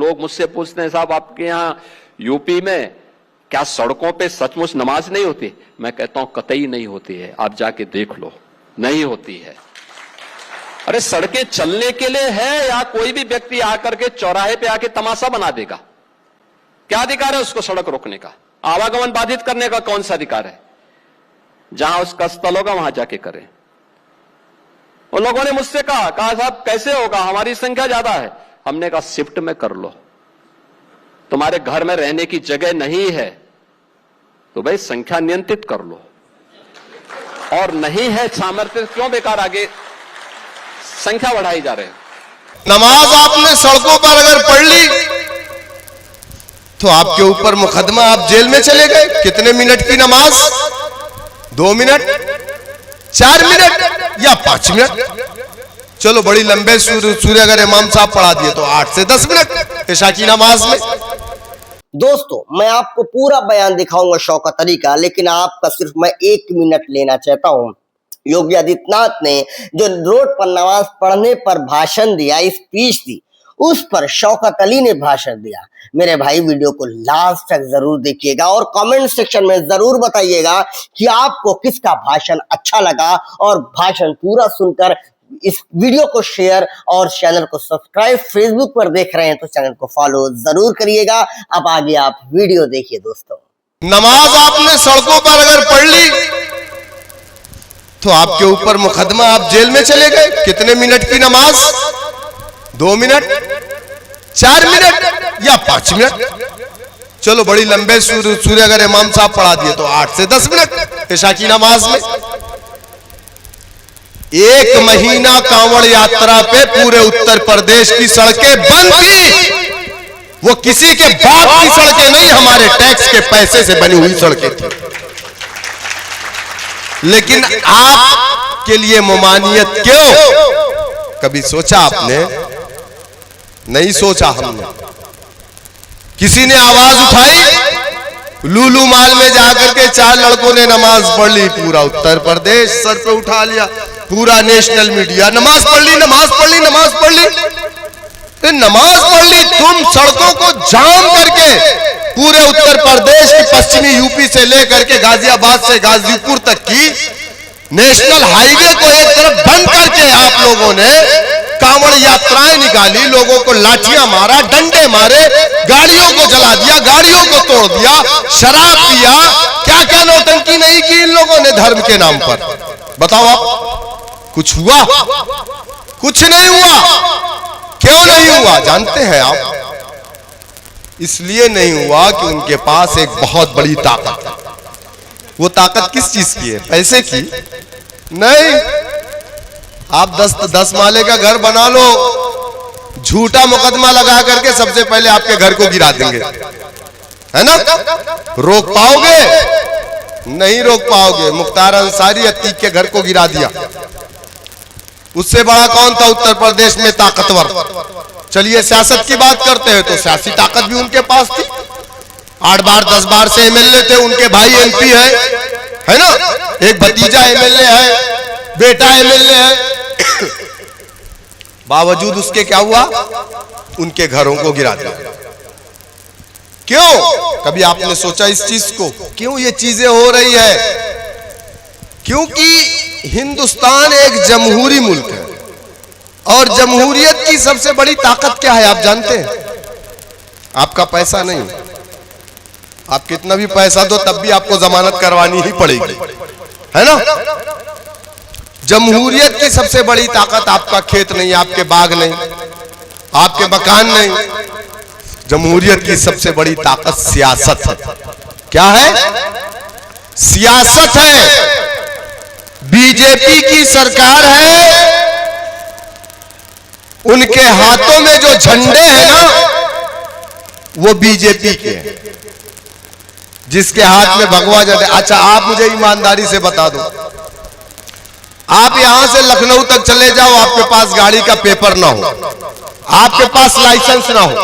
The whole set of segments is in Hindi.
लोग मुझसे पूछते हैं, साहब आपके यहां यूपी में क्या सड़कों पे सचमुच नमाज नहीं होती? मैं कहता हूं कतई नहीं होती है, आप जाके देख लो, नहीं होती है। अरे सड़कें चलने के लिए है या कोई भी व्यक्ति आकर के चौराहे पे आके तमाशा बना देगा? क्या अधिकार है उसको सड़क रोकने का? आवागमन बाधित करने का कौन सा अधिकार है? जहां उसका स्थल होगा वहां जाके करें। उन लोगों ने मुझसे कहा साहब कैसे होगा, हमारी संख्या ज्यादा है। हमने कहा शिफ्ट में कर लो, तुम्हारे घर में रहने की जगह नहीं है तो भाई संख्या नियंत्रित कर लो, और नहीं है सामर्थ्य क्यों बेकार आगे संख्या बढ़ाई जा रहे हैं। नमाज आपने सड़कों पर अगर पढ़ ली तो आपके ऊपर मुकदमा, आप जेल में चले गए। कितने मिनट की नमाज? 2 मिनट, 4 मिनट या 5 मिनट? चलो बड़ी लंबे सूर्य अगर इमाम साहब पढ़ा दिए तो 8 से 10 मिनट ईशा की नमाज में। दोस्तों मैं आपको पूरा बयान दिखाऊंगा शौकत अली का, लेकिन आपका सिर्फ मैं 1 मिनट लेना चाहता हूं। योगी आदित्यनाथ ने जो रोड पर नमाज पढ़ने पर भाषण दिया, स्पीच दी, उस पर शौकत अली ने भाषण दिया। मेरे भाई वीडियो को लास्ट तक जरूर देखिएगा और कमेंट सेक्शन में जरूर बताइएगा कि आपको किसका भाषण अच्छा लगा, और भाषण पूरा सुनकर इस वीडियो को शेयर और चैनल को सब्सक्राइब, फेसबुक पर देख रहे हैं तो चैनल को फॉलो जरूर करिएगा। अब आगे आप वीडियो देखिए। दोस्तों नमाज आपने सड़कों पर अगर पढ़ ली तो आपके ऊपर मुकदमा, आप जेल में चले गए। कितने मिनट की नमाज? 2 मिनट, 4 मिनट या 5 मिनट? चलो बड़ी लंबे सूर्य अगर इमाम साहब पढ़ा दिए तो 8 से 10 मिनट ईशा की नमाज में। 1 महीना कांवड़ यात्रा पे पूरे उत्तर प्रदेश की सड़कें बंद थी। वो किसी के बाप की सड़कें नहीं, हमारे टैक्स के पैसे से बनी हुई सड़कें थी। लेकिन आपके लिए ममानियत क्यों? कभी सोचा आपने? नहीं सोचा हमने। किसी ने आवाज उठाई? लूलू माल में जाकर के 4 लड़कों ने नमाज पढ़ ली, पूरा उत्तर प्रदेश सर पे उठा लिया, पूरा नेशनल मीडिया नमाज पढ़ ली, नमाज पढ़ ली, नमाज पढ़ ली। नमाज पढ़ ली, तुम सड़कों को जाम करके पूरे उत्तर प्रदेश की पश्चिमी यूपी से लेकर के गाजियाबाद से गाजीपुर तक की नेशनल हाईवे को एक तरफ बंद करके आप लोगों ने कांवड़ यात्राएं निकाली, लोगों को लाठियां मारा, डंडे मारे, गाड़ियों को जला दिया, गाड़ियों को तोड़ दिया, शराब पिया, क्या क्या नौटंकी नहीं की इन लोगों ने धर्म के नाम पर। बताओ आप, कुछ हुआ? कुछ नहीं हुआ। क्यों नहीं हुआ जानते हैं आप? इसलिए नहीं हुआ कि उनके पास एक बहुत बड़ी ताकत है। वो ताकत किस चीज की है? पैसे की नहीं। आप 10 माले का घर बना लो, झूठा मुकदमा लगा करके सबसे पहले आपके घर को गिरा देंगे, है ना? रोक पाओगे? नहीं रोक पाओगे। मुख्तार अंसारी अतीक के घर को गिरा दिया। उससे बड़ा कौन था उत्तर प्रदेश में ताकतवर? चलिए सियासत की बात करते हैं तो सियासी ताकत भी उनके पास थी। 8 बार 10 बार से एमएलए थे, उनके भाई एमपी है ना? एक भतीजा एमएलए है, बेटा एमएलए है। बावजूद उसके क्या हुआ? उनके घरों को गिरा दिया। क्यों? कभी आपने सोचा इस चीज को? क्यों ये चीजें हो रही है? क्योंकि हिंदुस्तान एक जमहूरी मुल्क है, और जमहूरियत की सबसे बड़ी ताकत क्या है आप जानते हैं? आपका पैसा नहीं। आप कितना भी पैसा दो तब भी आपको जमानत करवानी ही पड़ेगी, है ना? जमहूरियत की सबसे बड़ी ताकत आपका खेत नहीं, आपके बाग नहीं, आपके मकान नहीं। जमहूरियत की सबसे बड़ी ताकत सियासत है। क्या है? सियासत है। बीजेपी की सरकार है, उनके हाथों में जो झंडे हैं ना वो बीजेपी के हैं, जिसके हाथ में भगवा झंडे। अच्छा आप मुझे ईमानदारी से बता दो, आप यहां से लखनऊ तक चले जाओ, आपके पास गाड़ी का पेपर ना हो, आपके पास लाइसेंस ना हो,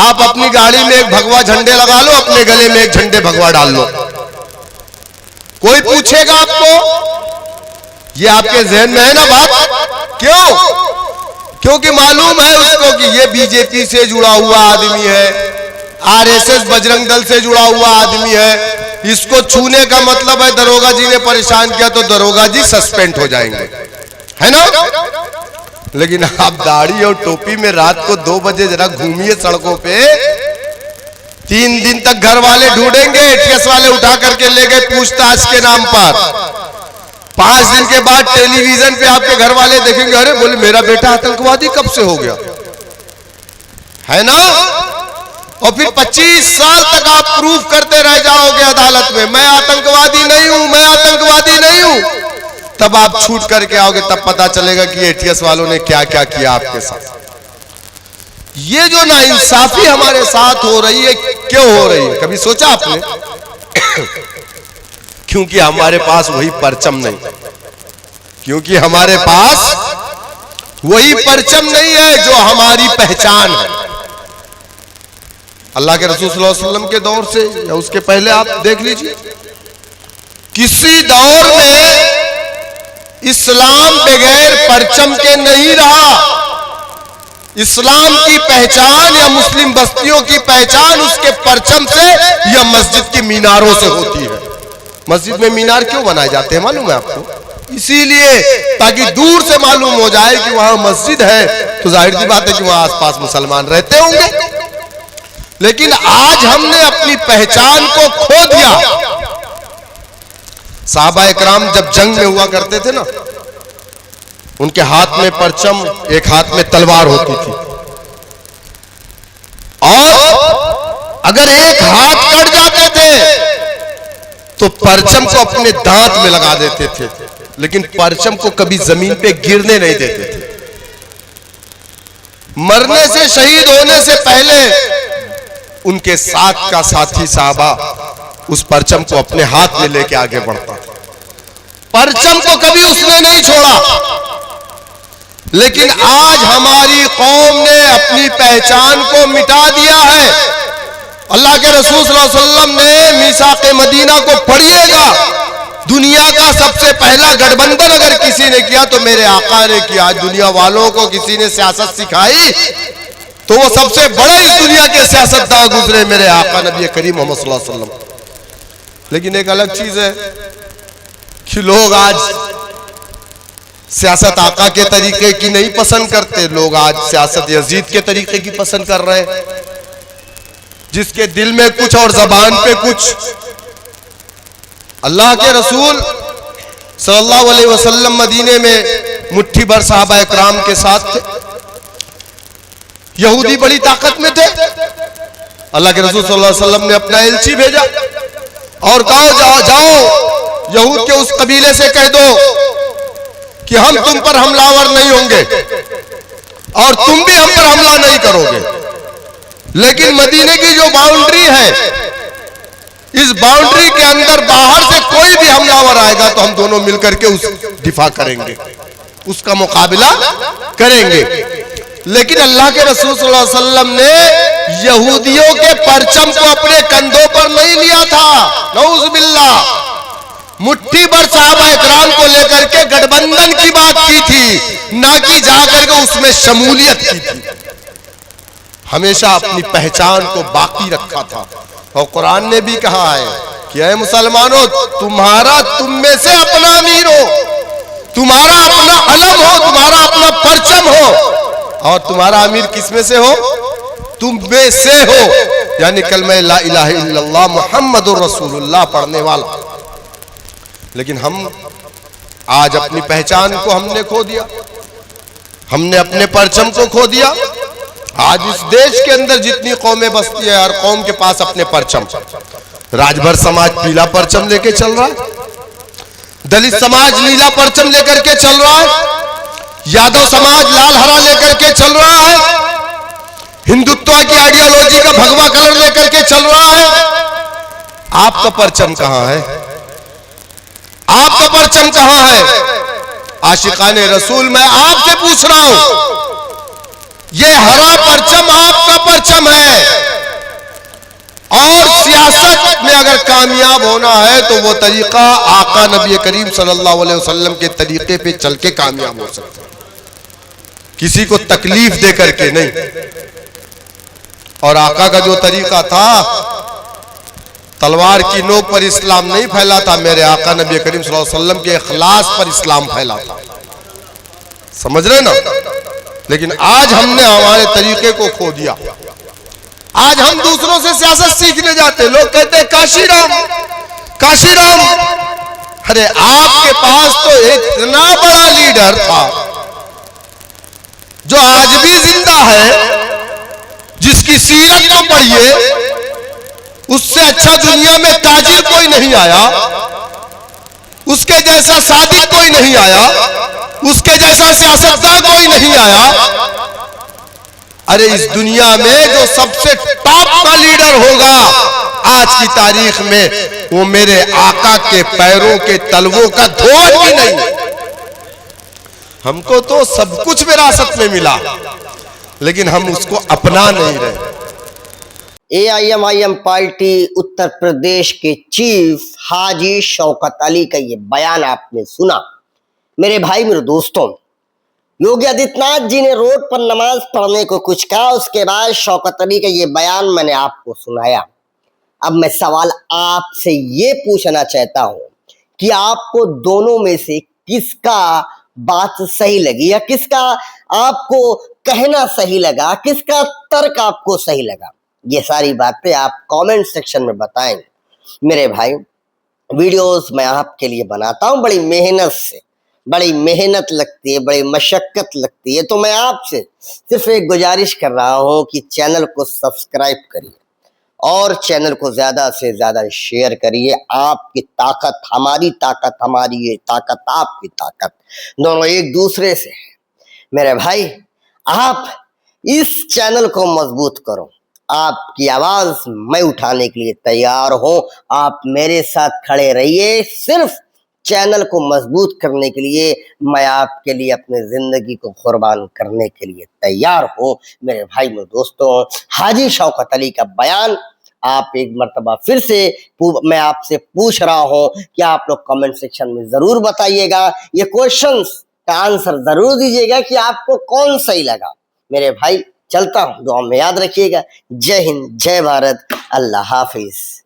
आप अपनी गाड़ी में एक भगवा झंडे लगा लो, अपने गले में एक झंडे भगवा डाल लो, कोई पूछेगा आपको? ये आपके जहन में है ना बात? क्यों? क्योंकि मालूम है उसको कि ये बीजेपी से जुड़ा हुआ आदमी है, आरएसएस बजरंग दल से जुड़ा हुआ आदमी है, इसको छूने का मतलब है दरोगा जी ने परेशान किया तो दरोगा जी सस्पेंड हो जाएंगे, है ना। लेकिन आप दाढ़ी और टोपी में रात को 2 बजे जरा घूमिए सड़कों पे, 3 दिन तक घर वाले ढूंढेंगे, एटीएस वाले उठा करके ले गए पूछताछ के नाम पर। 5 दिन के बाद टेलीविजन पे आपके घर वाले देखेंगे, अरे बोले मेरा बेटा आतंकवादी कब से हो गया, है ना। और फिर 25 साल तक आप प्रूफ करते रह जाओगे अदालत में, मैं आतंकवादी नहीं हूं, मैं आतंकवादी नहीं हूं। तब आप छूट करके आओगे, तब पता चलेगा कि एटीएस वालों ने क्या क्या किया आपके साथ। ये जो नाइंसाफी हमारे साथ हो रही है, क्यों हो रही है, कभी सोचा आपने? क्योंकि हमारे पास वही परचम नहीं, क्योंकि हमारे पास वही परचम नहीं है जो हमारी पहचान है। अल्लाह के रसूल सल्लल्लाहु अलैहि वसल्लम के दौर से या उसके पहले आप देख लीजिए, किसी दौर में इस्लाम बगैर परचम के नहीं रहा। इस्लाम की पहचान या मुस्लिम बस्तियों की पहचान उसके परचम से या मस्जिद की मीनारों से होती है। मस्जिद में मीनार क्यों बनाए जाते हैं मालूम है आपको? इसीलिए ताकि दूर से मालूम हो जाए कि वहां मस्जिद है, तो जाहिर सी बात है कि वहां आसपास मुसलमान रहते होंगे। लेकिन आज हमने अपनी पहचान को खो दिया। साहबा इकराम जब जंग में हुआ करते थे ना, उनके हाथ में परचम, एक हाथ में तलवार होती थी, और अगर एक हाथ कट जाते थे तो परचम को अपने दांत में लगा देते थे, लेकिन परचम को कभी जमीन पे गिरने नहीं देते थे। मरने से, शहीद होने से पहले उनके साथ का साथी साहबा उस परचम को अपने हाथ में लेके आगे बढ़ता था। परचम को कभी उसने नहीं छोड़ा। लेकिन आज हमारी कौम ने अपनी पहचान को मिटा दिया है। अल्लाह के रसूल सल्लल्लाहु अलैहि वसल्लम ने मीसाक़े मदीना को पढ़िएगा, दुनिया का सबसे पहला गठबंधन अगर किसी ने किया तो मेरे आका ने किया। आज दुनिया वालों को किसी ने सियासत सिखाई तो वो सबसे बड़े इस दुनिया के सियासतदान गुजरे मेरे आका नबी करीम मोहम्मद सल्लल्लाहु अलैहि वसल्लम। लेकिन एक अलग चीज है कि लोग आज सियासत आका के तरीके की नहीं पसंद करते, लोग आज सियासत यजीद के तरीके की पसंद कर रहे हैं, जिसके दिल में कुछ और जबान पे कुछ। अल्लाह के रसूल सल्लल्लाहु अलैहि वसल्लम मदीने में मुट्ठी भर सहाबा इकराम के साथ थे। यहूदी बड़ी ताकत में थे। अल्लाह के रसूल सल्लल्लाहु अलैहि वसल्लम ने अपना एलची भेजा और कहा, जाओ यहूद के उस कबीले से कह दो कि हम तुम पर हमलावर नहीं होंगे और तुम भी हम पर हमला नहीं करोगे। लेकिन मदीने की जो बाउंड्री है, इस बाउंड्री के अंदर बाहर से कोई भी हमलावर आएगा तो हम दोनों मिलकर के उस दिफा करेंगे, उसका मुकाबला करेंगे। लेकिन अल्लाह के रसूल सल्लल्लाहु अलैहि वसल्लम ने यहूदियों के परचम को अपने कंधों पर नहीं लिया था, नऊज़ बिल्लाह। मुट्ठी भर सहाबा इकराम को लेकर के गठबंधन की बात की थी, ना कि जाकर के उसमें शमूलियत की थी। हमेशा अपनी पहचान को बाकी रखा था। और कुरान ने भी कहा है कि ऐ मुसलमानों, तुम्हारा तुम में से अपना अमीर हो, तुम्हारा अपना अलम हो, तुम्हारा अपना परचम हो, और तुम्हारा अमीर किस में से हो? तुम में से हो, यानी कलमा ला इलाहा इल्लल्लाह मुहम्मदुर रसूलुल्लाह पढ़ने वाला। लेकिन हम आज अपनी पहचान को हमने खो दिया, हमने अपने परचम को खो दिया। आज इस देश के अंदर जितनी कौमें बसती है, हर कौम के पास अपने परचम। राजभर समाज पीला परचम लेके चल रहा है, दलित समाज नीला परचम लेकर के चल रहा है, यादव समाज लाल हरा लेकर के चल रहा है, हिंदुत्व की आइडियोलॉजी का भगवा कलर लेकर के चल रहा है। आपका परचम कहां है? आपका परचम कहां है? आशिकाने रसूल, मैं आपसे पूछ रहा हूं, ये हरा परचम आपका परचम है। और सियासत में अगर कामयाब होना है तो वो तरीका आका नबी करीम सल्लल्लाहु अलैहि वसल्लम के तरीके पे चल के कामयाब हो सकता है। किसी को तकलीफ दे करके नहीं। और आका का जो तरीका था, तलवार की नोक पर इस्लाम नहीं फैला था, मेरे आका नबी करीम सल्लल्लाहु अलैहि वसल्लम के इखलास पर इस्लाम फैला था। समझ रहे ना? लेकिन आज हमने हमारे तरीके को खो दिया। आज हम दूसरों से सियासत सीखने जाते, लोग कहते हैं काशीराम काशीराम। अरे आपके पास तो एक इतना बड़ा लीडर था जो आज भी जिंदा है, जिसकी सीरत को पढ़िए, उससे अच्छा दुनिया में ताजिर कोई नहीं आया, उसके जैसा सादिक कोई नहीं आया, उसके जैसा सियासतदान कोई नहीं आया। अरे इस दुनिया में जो सबसे टॉप का लीडर होगा आज की तारीख में, वो मेरे आका के पैरों के तलवों का धोल भी नहीं। हमको तो सब कुछ विरासत में मिला, लेकिन हम उसको अपना नहीं रहे। AIMIM पार्टी उत्तर प्रदेश के चीफ हाजी शौकत अली का ये बयान आपने सुना। मेरे भाई मेरे दोस्तों, योगी आदित्यनाथ जी ने रोड पर नमाज पढ़ने को कुछ कहा, उसके बाद शौकत अली का ये बयान मैंने आपको सुनाया। अब मैं सवाल आपसे ये पूछना चाहता हूं कि आपको दोनों में से किसका बात सही लगी, या किसका आपको कहना सही लगा, किसका तर्क आपको सही लगा? ये सारी बातें आप कमेंट सेक्शन में बताएंगे। मेरे भाई, वीडियोस मैं आपके लिए बनाता हूं बड़ी मेहनत से, बड़ी मेहनत लगती है, बड़ी मशक्कत लगती है। तो मैं आपसे सिर्फ एक गुजारिश कर रहा हूं कि चैनल को सब्सक्राइब करिए और चैनल को ज्यादा से ज्यादा शेयर करिए। आपकी ताकत हमारी ताकत, हमारी ये ताकत आपकी ताकत, दोनों एक दूसरे से है। मेरे भाई, आप इस चैनल को मजबूत करो। आपकी आवाज मैं उठाने के लिए तैयार हूं। आप मेरे साथ खड़े रहिए। सिर्फ चैनल को मजबूत करने के लिए मैं आपके लिए अपनी जिंदगी को कुर्बान करने के लिए तैयार हूं। मेरे भाई मेरे दोस्तों, हाजी शौकत अली का बयान आप एक मर्तबा फिर से मैं आपसे पूछ रहा हूं कि आप लोग कमेंट सेक्शन में जरूर बताइएगा, ये क्वेश्चंस का आंसर जरूर दीजिएगा कि आपको कौन सही लगा। मेरे भाई, चलता हूं, दुआ में याद रखिएगा। जय हिंद, जय भारत, अल्लाह हाफिज।